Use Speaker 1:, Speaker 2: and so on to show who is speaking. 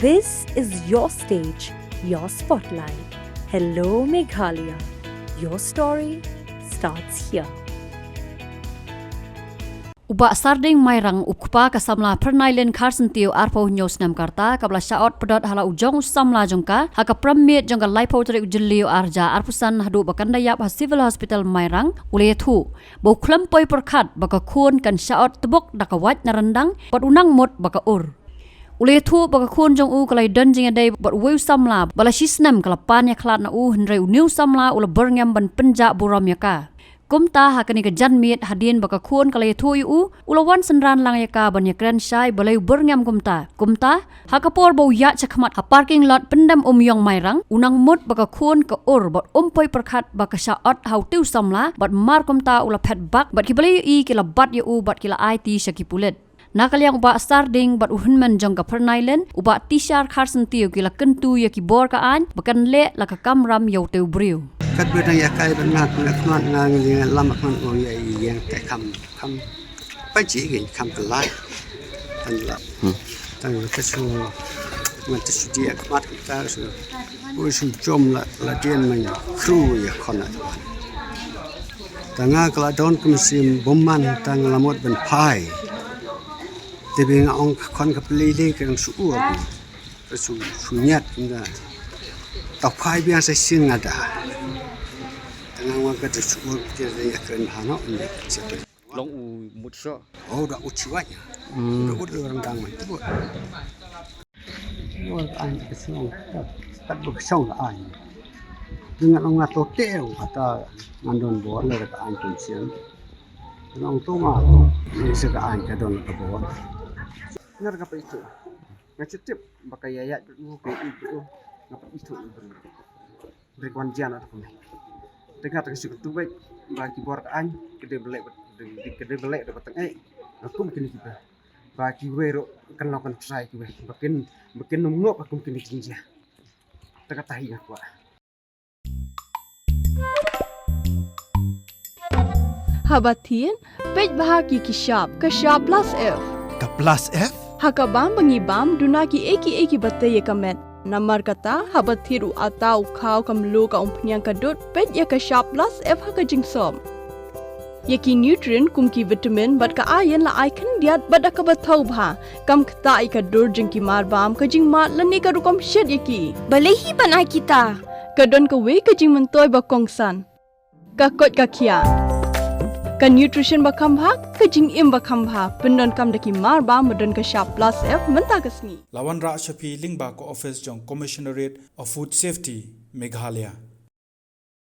Speaker 1: This is your stage, your spotlight. Hello, Meghalaya. Your story starts here.
Speaker 2: Ubak sarding mairang ukpa kasamla pernailen Carson Tio arpo nyos nam karta kabla syaot pedot hala ujong samla jongka haka pramit jongka laipo tarik ujilio arja arpusan hadu bakandayap ha civil hospital mairang ulayathu bau klempoi Pyrkhat baka kun kan syaot Tbuk dakawat narendang bat unang mot baka ur ulayathu baka kun jong u kalai danjing adai bat weu samla bala sisnam kalapan ya klat na u hendrai uniu samla ula berngam ban penjak buram yaka Kumta hakani ke janmiet hadin baka kun kalai thuyu ulawan senran lang yaka ban yakran syai balai berngam kumta hakapor bau ya chakmat ha parking lot pendam yong mairang unang mut baka kun ke ur bot poi Pyrkhat baka syaot hau tiu samla bat mar kumta ula pet bak bat kibalai i kila bat yu bat kila IT syakipulet Nakaliang uba starding bat uhunman jong ka pernailen uba tishar Carson Tio kila kentu ya kibor ka an bakan le la ka kamram yau teu briu
Speaker 3: Kat berdaya kai benar nak ngang yang lama kan orang yang tak kam baca ini kam kelai tan kesu mati sudia kemat kita su usul jom la dian men kru ya kona tanga kala don kumsim bomman tang lamot ben pai tapi ngong kon kapeli kan su ur su nyat enggak tak pai biasa sing ada Nang kata semua kita yang keren hanok ni siapa?
Speaker 4: Long mutso.
Speaker 3: Oh, dah uciwanya. Dah orang dang itu. Orang an kesong, tak bersong an. Dengan orang atau teu atau ngandon bor le ka an tunsian. Orang tu mah ni seka an ka don ka bor. Ngar ka pa itu. Ngacetip pakai ayat itu ngapa itu berikwan jana tu ni. Tengah terkesik tu baik bagi buat an kedai belek dapat tengah aku mungkin kita bagi wero kan lakukan saya kita makin nunggu aku mungkin jinja tengah tahi aku
Speaker 5: Habatin pej bahagi kisap plus F
Speaker 6: ka plus F
Speaker 5: hakabam bangibam dunaki eki batai kamet Namar kata habat thiru atau kau kamlu ka umpnyang kadut pet ya ka sharp plus F ha ka jingsom. Yaki nutrient kumki vitamin bat ka iron la icon diat bat ka bathau bha kam kta I ka dur jingki mar bam ka jing mat lani ka rukom shed yaki.
Speaker 7: Balehi banai kita.
Speaker 5: Ka don ka we ka jing mentoy ba kongsan. Ka kot ka kia. Ka nutrition ba kam bha ka jing im ba kam bha pendon kam daki mar bam don ka sharp plus F menta ka sni.
Speaker 6: Lawan Ra Shafi Lingba ko office jong Commissionerate of Food Safety Meghalaya